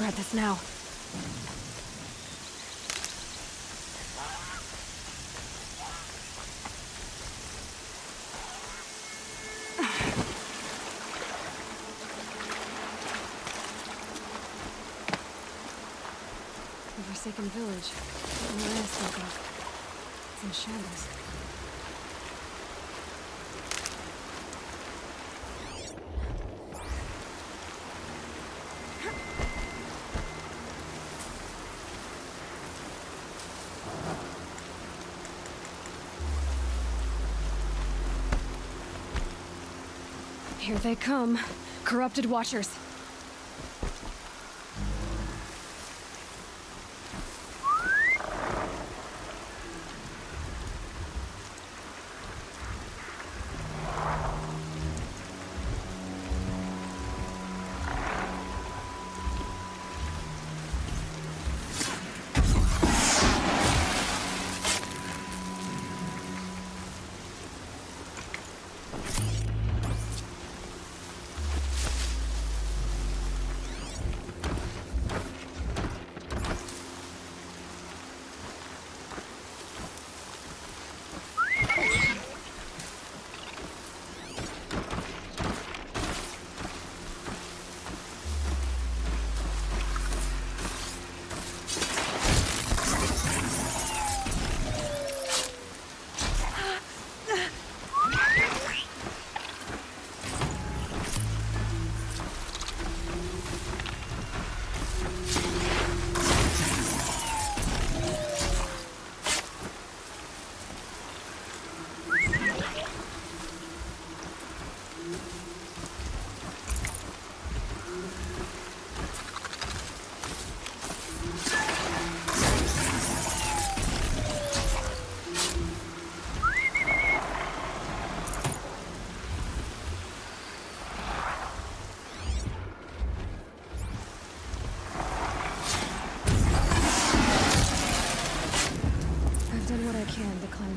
regret this now. The Forsaken Village that Maria spoke of. It's in shambles. Here they come. Corrupted Watchers.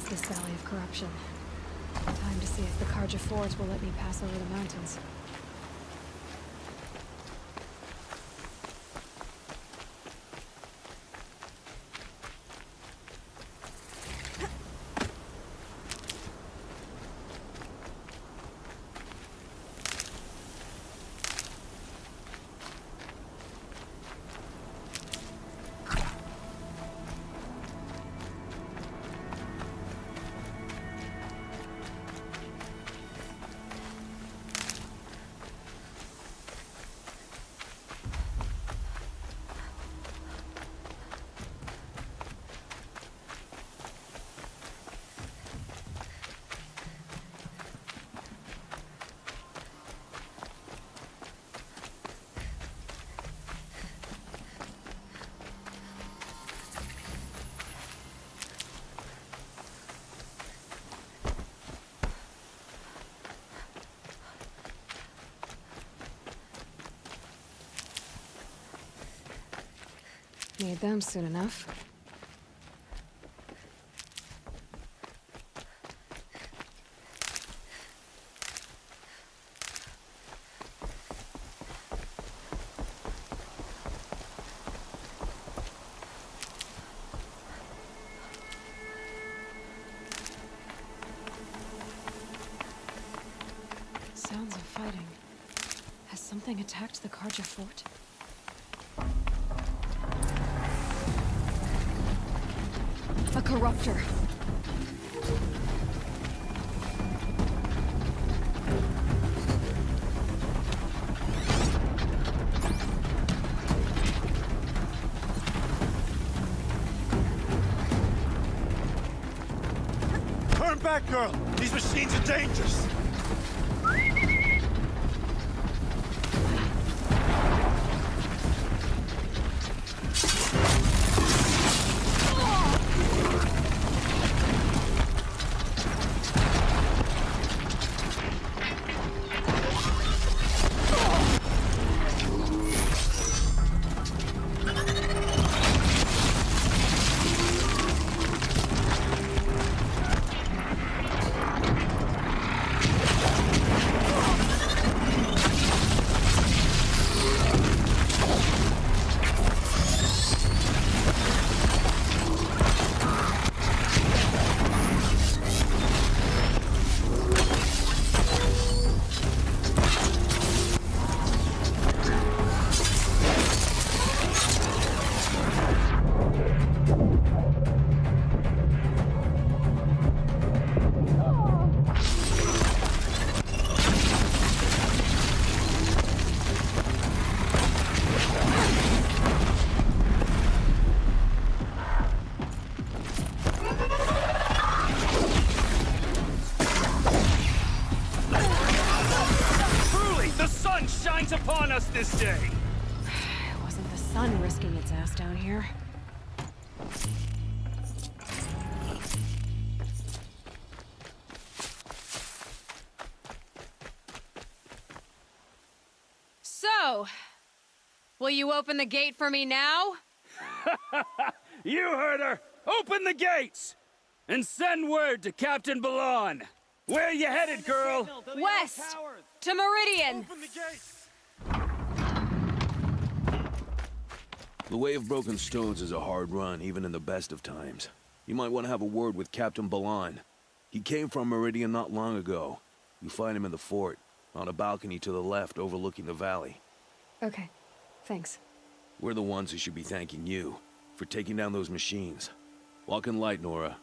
This valley of corruption. Time to see if the Carja Fort will let me pass over the mountains. Need them soon enough. Sounds of fighting. Has something attacked the Carja Fort? A corruptor. Turn back, girl! These machines are dangerous! Justice Day. It wasn't the sun risking its ass down here. So, will you open the gate for me now? You heard her! Open the gates! And send word to Captain Balon! Where you headed, girl? West! To Meridian! Open the gates! The Way of Broken Stones is a hard run, even in the best of times. You might want to have a word with Captain Balon. He came from Meridian not long ago. You find him in the fort, on a balcony to the left overlooking the valley. Okay, thanks. We're the ones who should be thanking you for taking down those machines. Walk in light, Nora.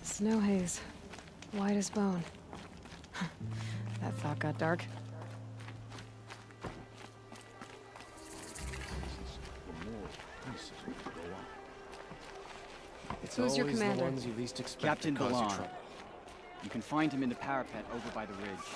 Snow haze. White as bone. That thought got dark. Who's your commander? Captain Balon. You can find him in the parapet over by the ridge.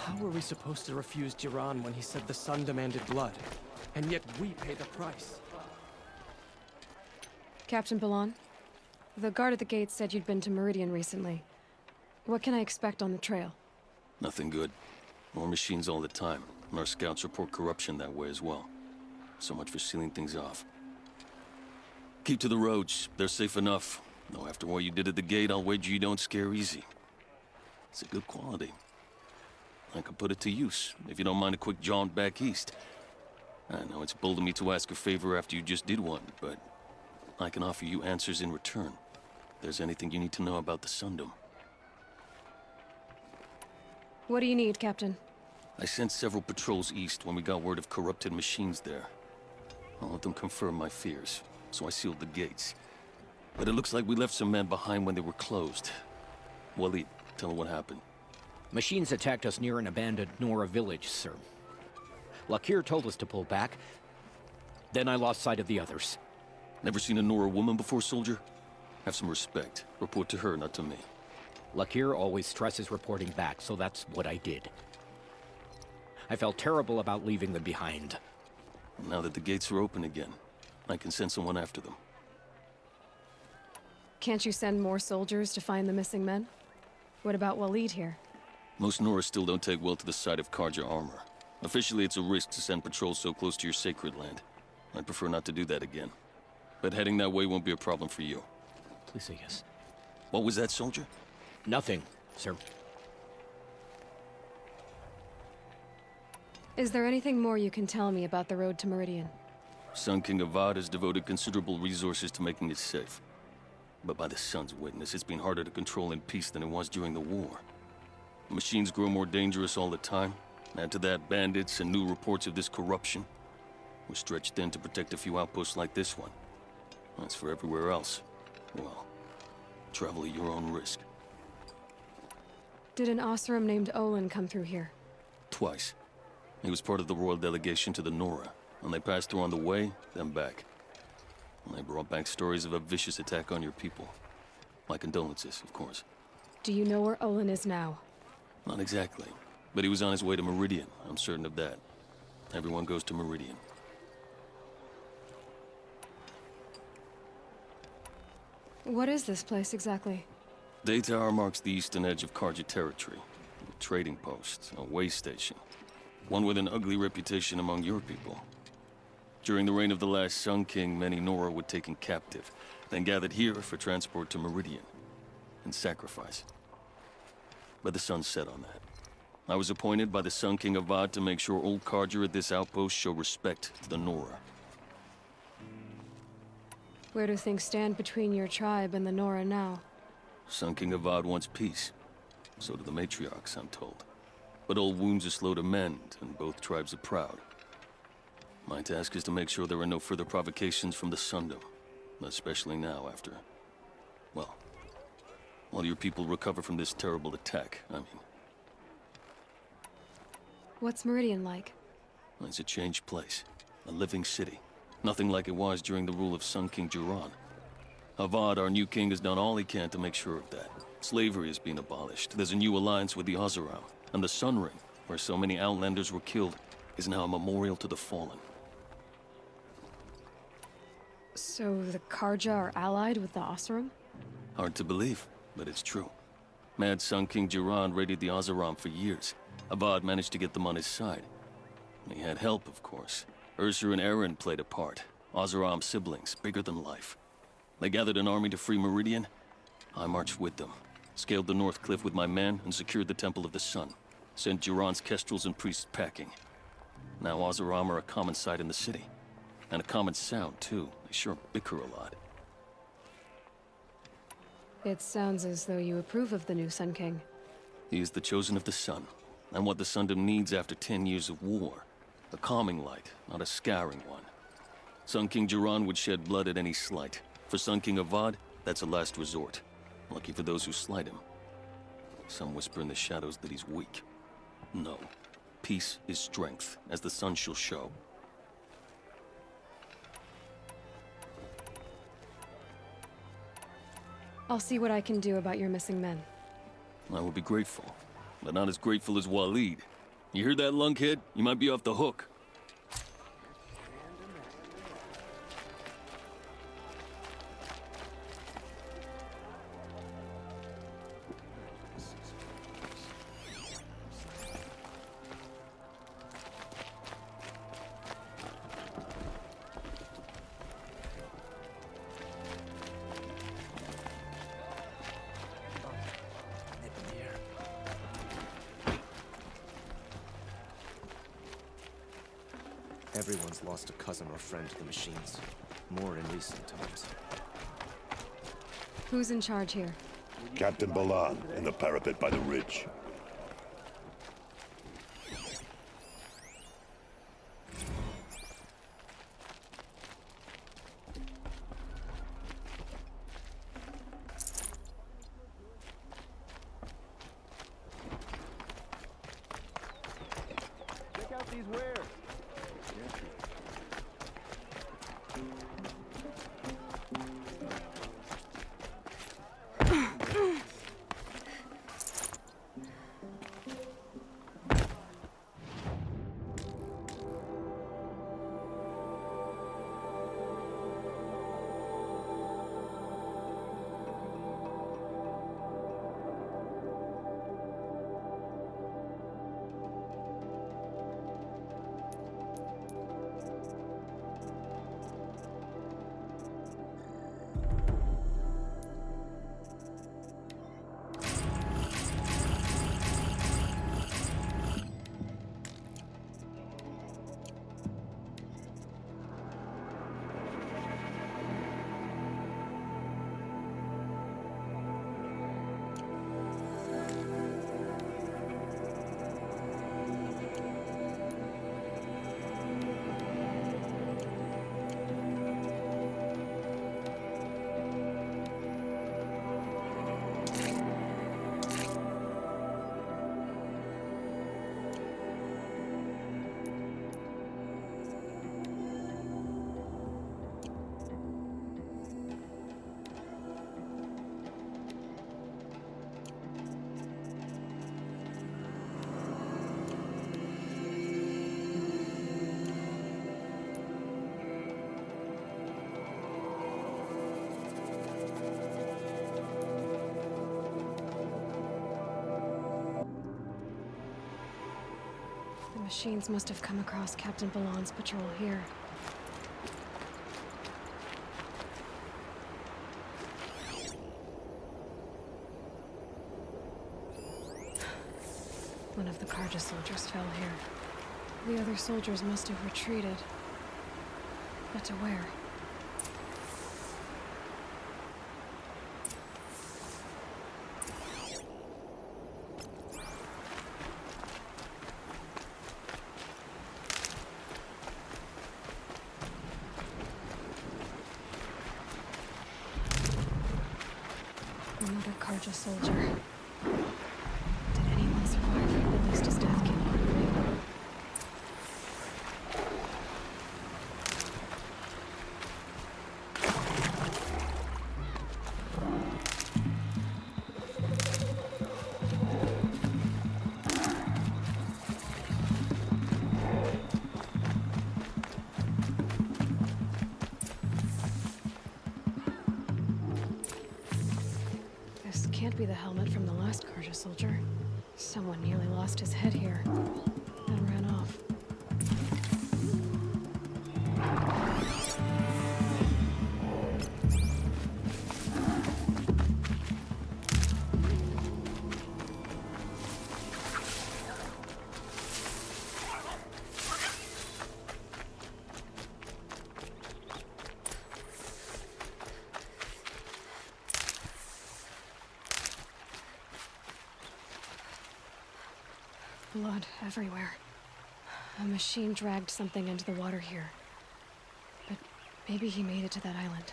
How were we supposed to refuse Jiran when he said the sun demanded blood? And yet we pay the price. Captain Balon, the guard at the gate said you'd been to Meridian recently. What can I expect on the trail? Nothing good. More machines all the time. And our scouts report corruption that way as well. So much for sealing things off. Keep to the roads. They're safe enough. Though after what you did at the gate, I'll wager you don't scare easy. It's a good quality. I can put it to use, if you don't mind a quick jaunt back east. I know it's bold of me to ask a favor after you just did one, but I can offer you answers in return. If there's anything you need to know about the Sundom. What do you need, Captain? I sent several patrols east when we got word of corrupted machines there. I'll let them confirm my fears. so I sealed the gates. But it looks like we left some men behind when they were closed. Walid, tell them what happened. Machines attacked us near an abandoned Nora village, sir. Lakir told us to pull back. Then I lost sight of the others. Never seen a Nora woman before, soldier? Have some respect. Report to her, not to me. Lakir always stresses reporting back, so that's what I did. I felt terrible about leaving them behind. Now that the gates are open again, I can send someone after them. Can't you send more soldiers to find the missing men? What about Walid here? Most Nora still don't take well to the sight of Karja armor. Officially, it's a risk to send patrols so close to your sacred land. I'd prefer not to do that again. But heading that way won't be a problem for you. Please say yes. What was that, soldier? Nothing, sir. Is there anything more you can tell me about the road to Meridian? Sun King Avad has devoted considerable resources to making it safe. But by the Sun's witness, it's been harder to control in peace than it was during the war. Machines grow more dangerous all the time. Add to that bandits and new reports of this corruption. We're stretched thin to protect a few outposts like this one. As for everywhere else, well, travel at your own risk. Did an Oseram named Olin come through here? Twice. He was part of the royal delegation to the Nora, and they passed through on the way, then back. And they brought back stories of a vicious attack on your people. My condolences, of course. Do you know where Olin is now? Not exactly, but he was on his way to Meridian, I'm certain of that. Everyone goes to Meridian. What is this place exactly? Day Tower marks the eastern edge of Karja territory. A trading post, a way station. One with an ugly reputation among your people. During the reign of the last Sun King, many Nora were taken captive, then gathered here for transport to Meridian, and sacrifice. But the sun set on that. I was appointed by the Sun King Avad to make sure old Karja at this outpost show respect to the Nora. Where do things stand between your tribe and the Nora now? Sun King Avad wants peace. So do the matriarchs, I'm told. But old wounds are slow to mend, and both tribes are proud. My task is to make sure there are no further provocations from the Sundom. Especially now after... well, while your people recover from this terrible attack, I mean. What's Meridian like? It's a changed place. A living city. Nothing like it was during the rule of Sun King Jiran. Avad, our new king, has done all he can to make sure of that. Slavery has been abolished. There's a new alliance with the Oseram. And the Sun Ring, where so many Outlanders were killed, is now a memorial to the fallen. So the Karja are allied with the Oseram? Hard to believe, but it's true. Mad Sun King Jiran raided the Oseram for years. Avad managed to get them on his side. He had help, of course. Ursur and Eren played a part. Oseram siblings, bigger than life. They gathered an army to free Meridian. I marched with them. Scaled the North Cliff with my men and secured the Temple of the Sun. Sent Jiran's kestrels and priests packing. Now Oseram are a common sight in the city. And a common sound, too. They sure bicker a lot. It sounds as though you approve of the new Sun King. He is the chosen of the Sun. And what the Sundom needs after 10 years of war. A calming light, not a scouring one. Sun King Jiran would shed blood at any slight. For Sun King Avad, that's a last resort. Lucky for those who slight him. Some whisper in the shadows that he's weak. No. Peace is strength, as the sun shall show. I'll see what I can do about your missing men. I will be grateful, but not as grateful as Walid. You hear that, lunkhead? You might be off the hook. Everyone's lost a cousin or friend to the machines. More in recent times. Who's in charge here? Captain Balan, in the parapet by the ridge. these wares. The machines must have come across Captain Balan's patrol here. One of the Karja soldiers fell here. The other soldiers must have retreated. But to where? Another Karja soldier. Did anyone survive? At least his death came quickly. This can't be the helmet from the last Karja soldier. Someone nearly lost his head here, then ran off. Blood everywhere. A machine dragged something into the water here. But maybe he made it to that island.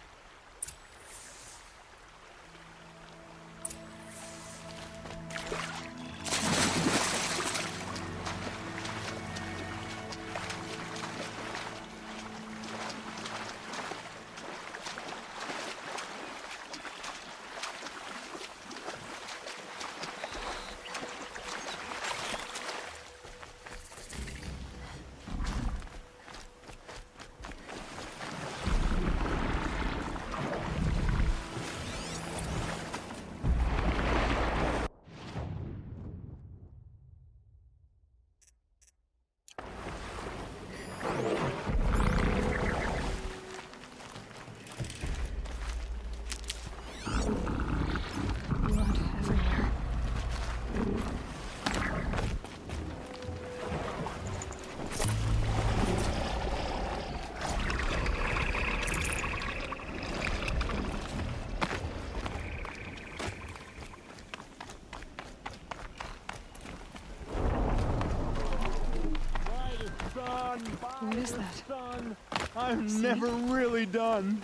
Blood everywhere. What is that? I'm never really done.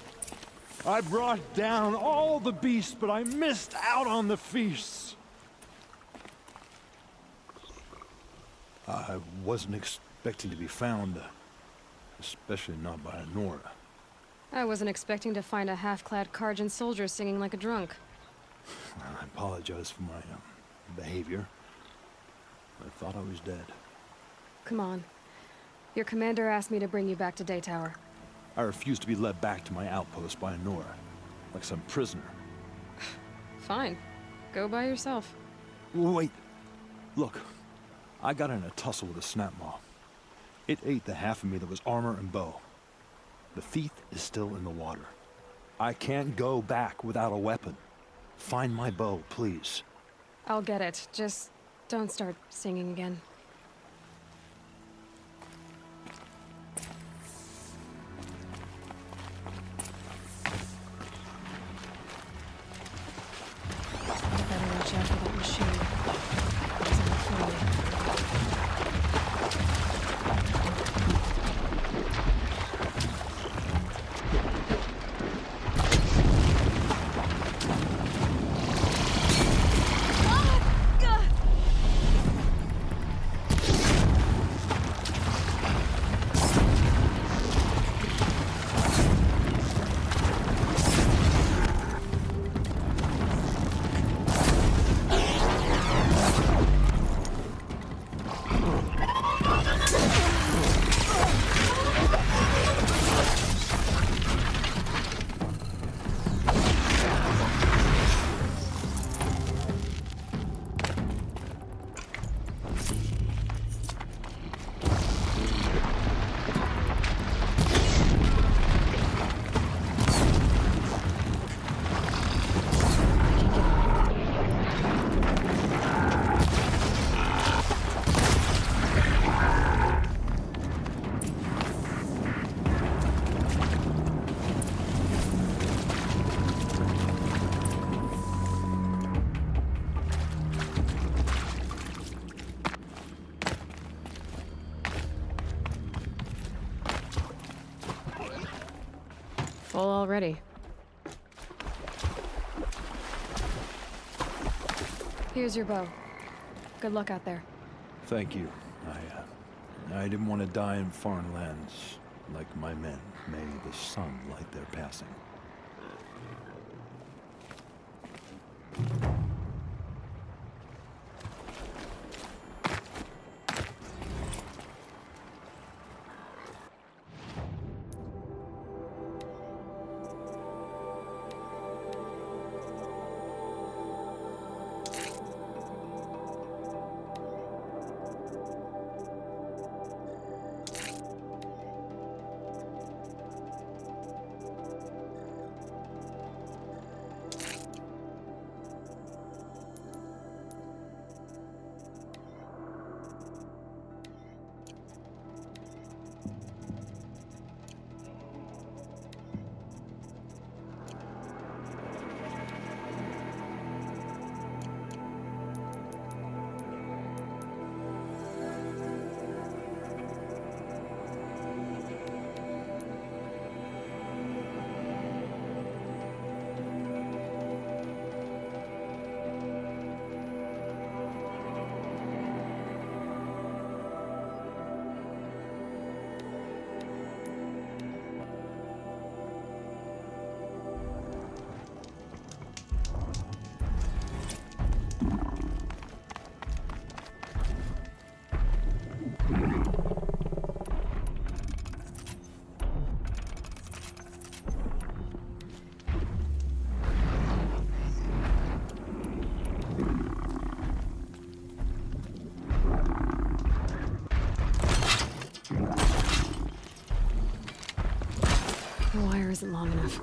I brought down all the beasts, but I missed out on the feasts. I wasn't expecting to be found, especially not by Nora. I wasn't expecting to find a half-clad Karjan soldier singing like a drunk. I apologize for my behavior. I thought I was dead. Come on. Your commander asked me to bring you back to Daytower. I refuse to be led back to my outpost by Nora, like some prisoner. Fine. Go by yourself. Wait. Look, I got in a tussle with a snap maw. It ate the half of me that was armor and bow. The thief is still in the water. I can't go back without a weapon. Find my bow, please. I'll get it. Just don't start singing again. Better watch out for that machine. It's on the floor. Full already. Here's your bow. Good luck out there. Thank you. I didn't want to die in foreign lands like my men. May the sun light their passing. The wire isn't long enough.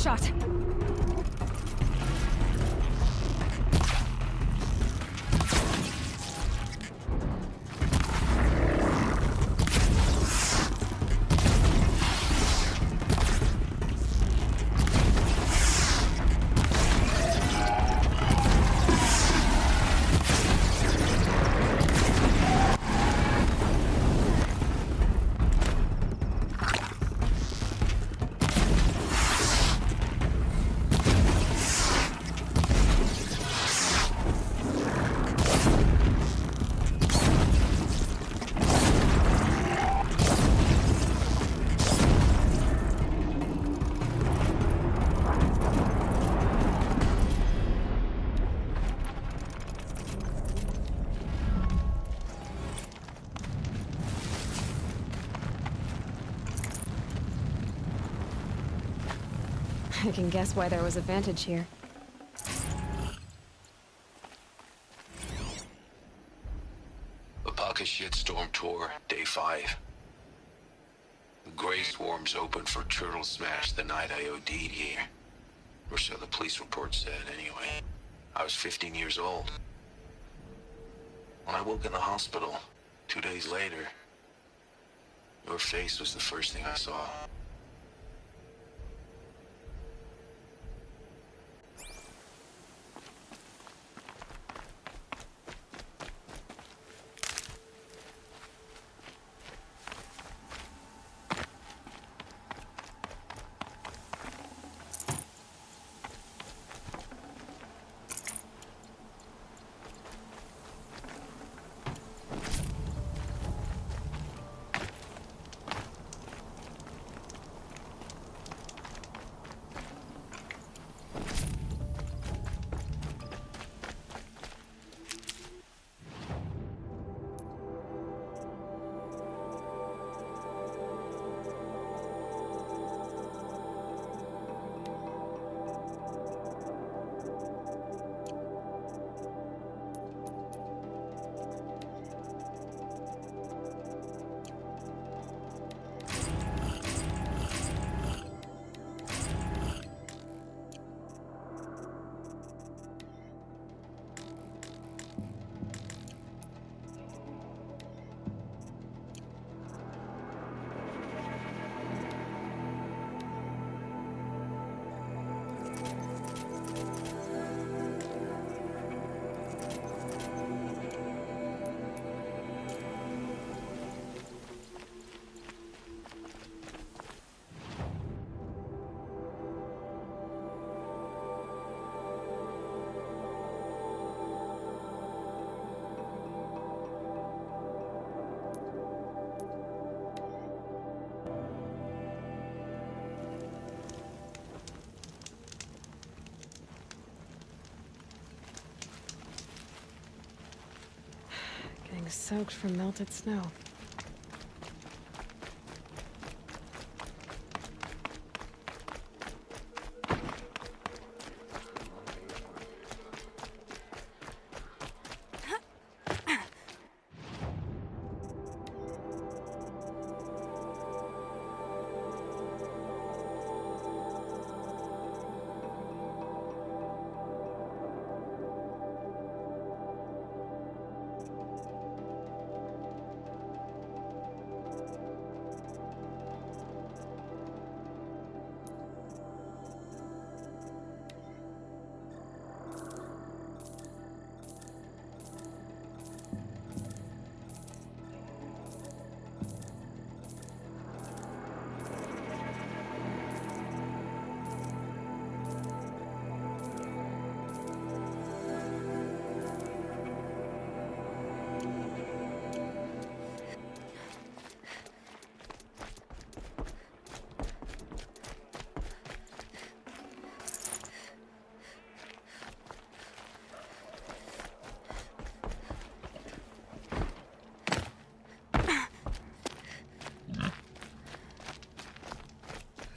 shot. I can guess why there was a vantage here. Apaka Shitstorm Tour, Day 5. The Grey Swarms opened for Turtle Smash the night I OD'd here. Or so the police report said, anyway. I was 15 years old. When I woke in the hospital, 2 days later, your face was the first thing I saw. Getting soaked from melted snow.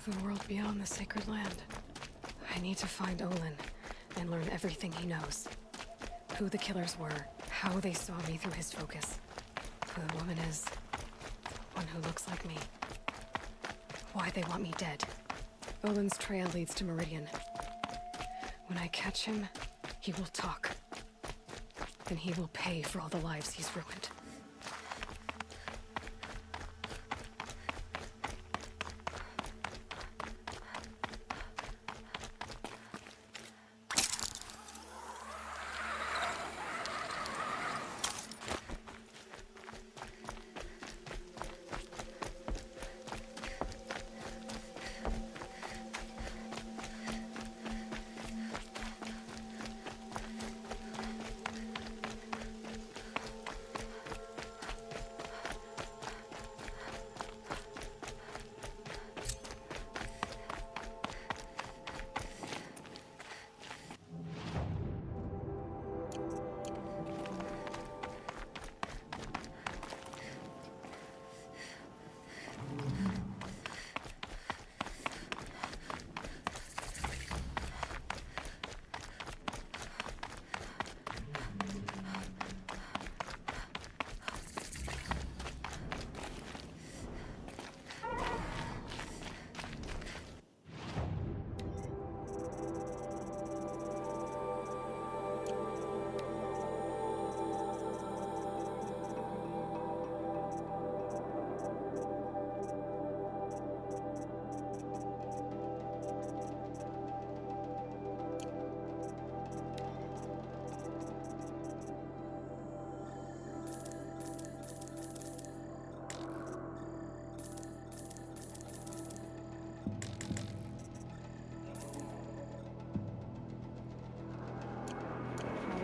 The world beyond the sacred land. I need to find Olin and learn everything he knows. Who the killers were, how they saw me through his focus, who the woman is, the one who looks like me, why they want me dead. Olin's trail leads to Meridian. When I catch him, he will talk. And he will pay for all the lives he's ruined.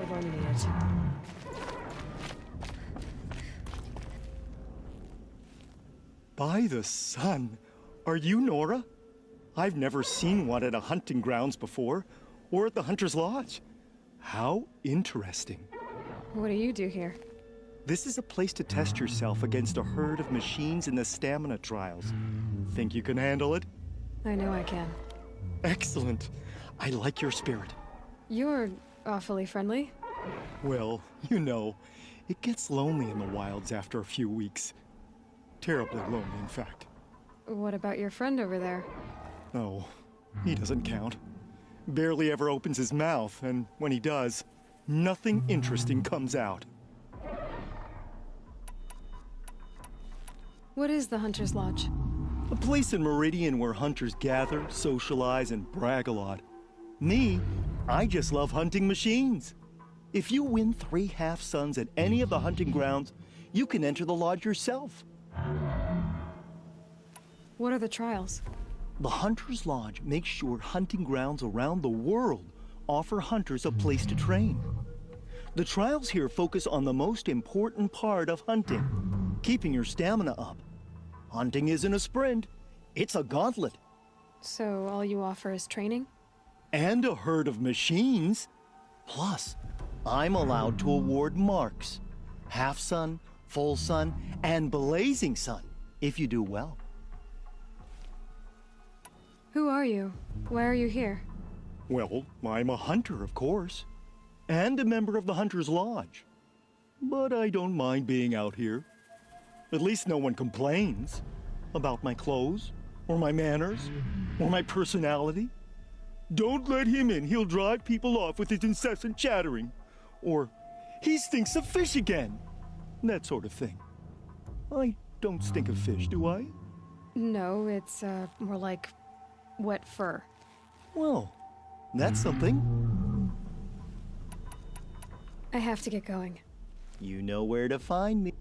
Going to need it. By the sun! Are you Nora? I've never seen one at a hunting grounds before, or at the Hunter's Lodge. How interesting. What do you do here? This is a place to test yourself against a herd of machines in the stamina trials. Think you can handle it? I know I can. Excellent. I like your spirit. You're awfully friendly. Well, you know, it gets lonely in the wilds after a few weeks. Terribly lonely, in fact. What about your friend over there? Oh, he doesn't count. Barely ever opens his mouth, and when he does, nothing interesting comes out. What is the Hunter's Lodge? A place in Meridian where hunters gather, socialize, and brag a lot. Me, I just love hunting machines. If you win 3 half-suns at any of the hunting grounds, you can enter the lodge yourself. What are the trials? The Hunter's Lodge makes sure hunting grounds around the world offer hunters a place to train. The trials here focus on the most important part of hunting, keeping your stamina up. Hunting isn't a sprint, it's a gauntlet. So all you offer is training? And a herd of machines. Plus, I'm allowed to award marks. Half-sun, full sun, and blazing sun, if you do well. Who are you? Why are you here? Well, I'm a hunter, of course. And a member of the Hunter's Lodge. But I don't mind being out here. At least no one complains about my clothes, or my manners, or my personality. Don't let him in, he'll drive people off with his incessant chattering. Or, he stinks of fish again. That sort of thing. I don't stink of fish, do I? No, it's more like wet fur. Well, that's something. I have to get going. You know where to find me.